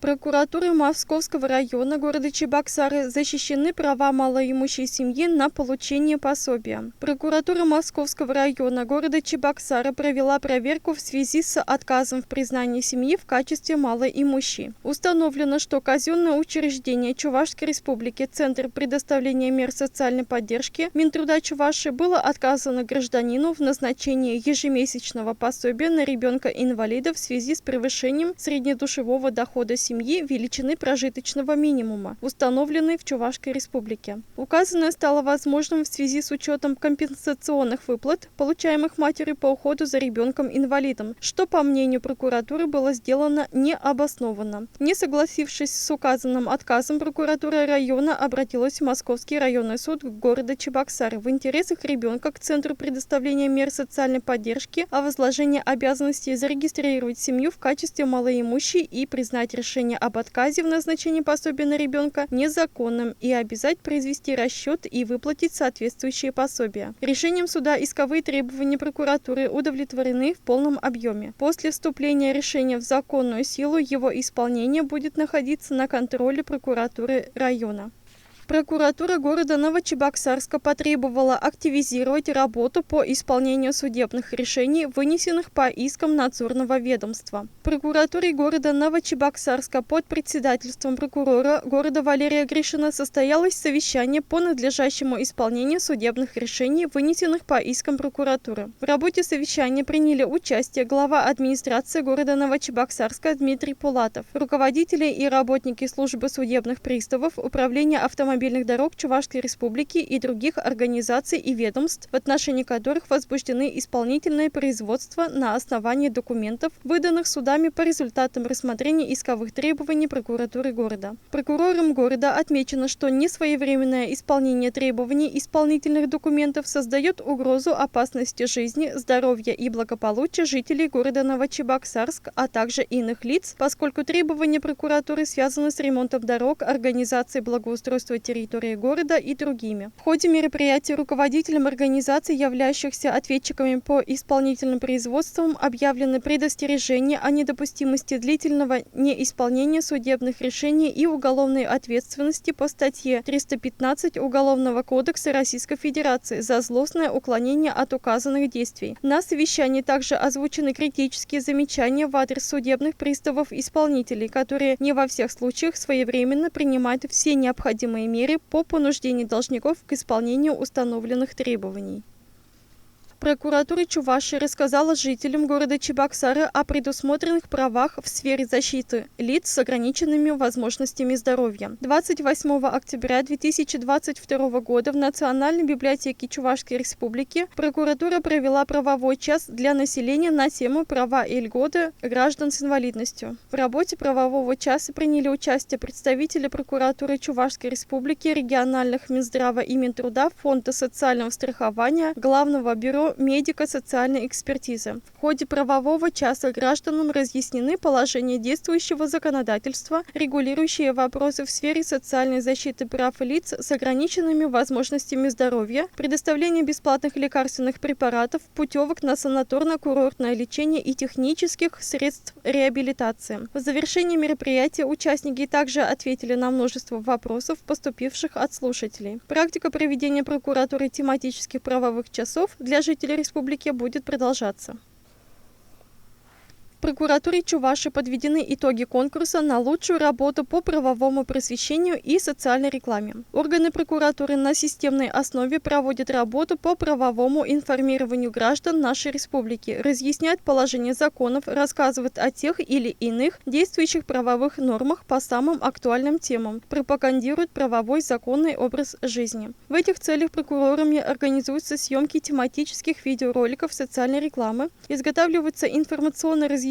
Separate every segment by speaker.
Speaker 1: Прокуратурой Московского района города Чебоксары защищены права малоимущей семьи на получение пособия. Прокуратура Московского района города Чебоксары провела проверку в связи с отказом в признании семьи в качестве малоимущей. Установлено, что казенное учреждение Чувашской Республики Центр предоставления мер социальной поддержки Минтруда Чувашии было отказано гражданину в назначении ежемесячного пособия на ребенка-инвалида в связи с превышением среднедушевого дохода семьи величины прожиточного минимума, установленной в Чувашской Республике. Указанное стало возможным в связи с учетом компенсационных выплат, получаемых матерью по уходу за ребенком-инвалидом, что, по мнению прокуратуры, было сделано необоснованно. Не согласившись с указанным отказом, прокуратура района обратилась в Московский районный суд города Чебоксары в интересах ребенка к Центру предоставления мер социальной поддержки о возложении обязанности зарегистрировать семью в качестве малоимущей и признать решение об отказе в назначении пособия на ребенка незаконным и обязать произвести расчет и выплатить соответствующие пособия. Решением суда исковые требования прокуратуры удовлетворены в полном объеме. После вступления решения в законную силу его исполнение будет находиться на контроле прокуратуры района. Прокуратура города Новочебоксарска потребовала активизировать работу по исполнению судебных решений, вынесенных по искам надзорного ведомства. В прокуратуре города Новочебоксарска под председательством прокурора города Валерия Гришина состоялось совещание по надлежащему исполнению судебных решений, вынесенных по искам прокуратуры. В работе совещания приняли участие глава администрации города Новочебоксарска Дмитрий Пулатов, руководители и работники службы судебных приставов, управления автомобильных дорог Чувашской Республики и других организаций и ведомств, в отношении которых возбуждены исполнительные производства на основании документов, выданных судами по результатам рассмотрения исковых требований прокуратуры города. Прокурором города отмечено, что несвоевременное исполнение требований исполнительных документов создает угрозу опасности жизни, здоровья и благополучия жителей города Новочебоксарск, а также иных лиц, поскольку требования прокуратуры связаны с ремонтом дорог, организацией благоустройства территории города и другими. В ходе мероприятия руководителям организаций, являющихся ответчиками по исполнительным производствам, объявлены предостережения о недопустимости длительного неисполнения судебных решений и уголовной ответственности по статье 315 Уголовного кодекса Российской Федерации за злостное уклонение от указанных действий. На совещании также озвучены критические замечания в адрес судебных приставов-исполнителей, которые не во всех случаях своевременно принимают все необходимые меры по понуждению должников к исполнению установленных требований. Прокуратура Чувашии рассказала жителям города Чебоксары о предусмотренных правах в сфере защиты лиц с ограниченными возможностями здоровья. 28 октября 2022 года в Национальной библиотеке Чувашской Республики прокуратура провела правовой час для населения на тему «Права и льготы граждан с инвалидностью». В работе правового часа приняли участие представители прокуратуры Чувашской Республики, региональных Минздрава и Минтруда, Фонда социального страхования, Главного бюро медико-социальной экспертизы. В ходе правового часа гражданам разъяснены положения действующего законодательства, регулирующие вопросы в сфере социальной защиты прав лиц с ограниченными возможностями здоровья, предоставления бесплатных лекарственных препаратов, путевок на санаторно-курортное лечение и технических средств реабилитации. В завершении мероприятия участники также ответили на множество вопросов, поступивших от слушателей. Практика проведения прокуратуры тематических правовых часов для жителей республики будет продолжаться. В прокуратуре Чувашии подведены итоги конкурса на лучшую работу по правовому просвещению и социальной рекламе. Органы прокуратуры на системной основе проводят работу по правовому информированию граждан нашей республики, разъясняют положение законов, рассказывают о тех или иных действующих правовых нормах по самым актуальным темам, пропагандируют правовой законный образ жизни. В этих целях прокурорами организуются съемки тематических видеороликов социальной рекламы, изготавливаются информационно-разъяснительные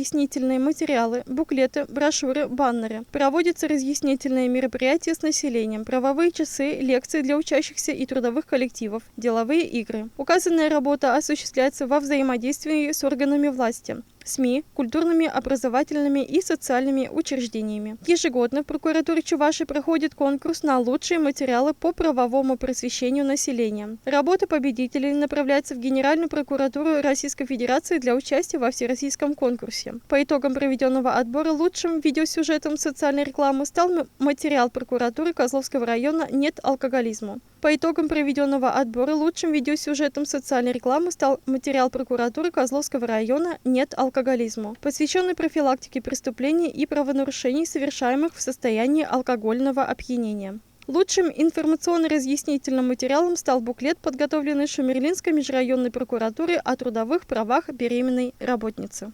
Speaker 1: материалы, буклеты, брошюры, баннеры. Проводятся разъяснительные мероприятия с населением, правовые часы, лекции для учащихся и трудовых коллективов, деловые игры. Указанная работа осуществляется во взаимодействии с органами власти. СМИ, культурными, образовательными и социальными учреждениями. Ежегодно в прокуратуре Чувашии проходит конкурс на лучшие материалы по правовому просвещению населения. Работа победителей направляется в Генеральную прокуратуру Российской Федерации для участия во всероссийском конкурсе. По итогам проведенного отбора лучшим видеосюжетом социальной рекламы стал материал прокуратуры Козловского района «Нет алкоголизму». По итогам проведенного отбора лучшим видеосюжетом социальной рекламы стал материал прокуратуры Козловского района «Нет алкоголизму», посвященный профилактике преступлений и правонарушений, совершаемых в состоянии алкогольного опьянения. Лучшим информационно-разъяснительным материалом стал буклет, подготовленный Шумерлинской межрайонной прокуратурой о трудовых правах беременной работницы.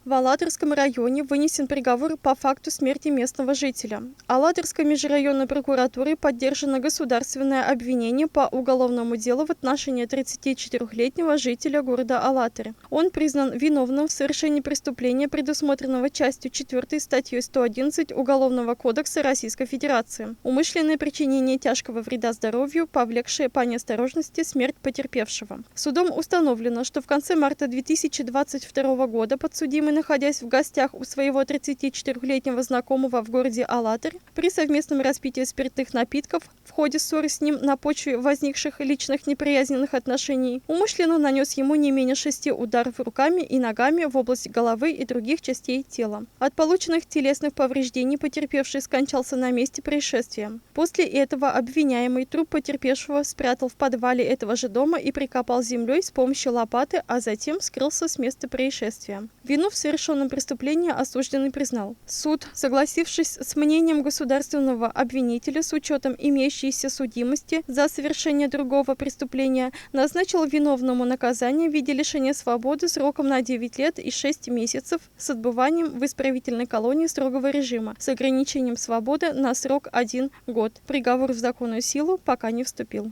Speaker 1: В Алатырском районе вынесен приговор по факту смерти местного жителя. Алатырской межрайонной прокуратурой поддержано государственное обвинение по уголовному делу в отношении 34-летнего жителя города Алатырь. Он признан виновным в совершении преступления, предусмотренного частью 4 статьей 111 Уголовного кодекса Российской Федерации. Умышленное причинение тяжкого вреда здоровью, повлекшее по неосторожности смерть потерпевшего. Судом установлено, что в конце марта 2022 года подсудимый, находясь в гостях у своего 34-летнего знакомого в городе Алатырь, при совместном распитии спиртных напитков в ходе ссоры с ним на почве возникших личных неприязненных отношений, умышленно нанес ему не менее 6 ударов руками и ногами в область головы и других частей тела. От полученных телесных повреждений потерпевший скончался на месте происшествия. После этого обвиняемый труп потерпевшего спрятал в подвале этого же дома и прикопал землей с помощью лопаты, а затем скрылся с места происшествия. Вину в совершенном преступлении осужденный признал. Суд, согласившись с мнением государственного обвинителя с учетом имеющейся судимости за совершение другого преступления, назначил виновному наказание в виде лишения свободы сроком на 9 лет и 6 месяцев с отбыванием в исправительной колонии строгого режима с ограничением свободы на срок 1 год. Приговор в законную силу пока не вступил.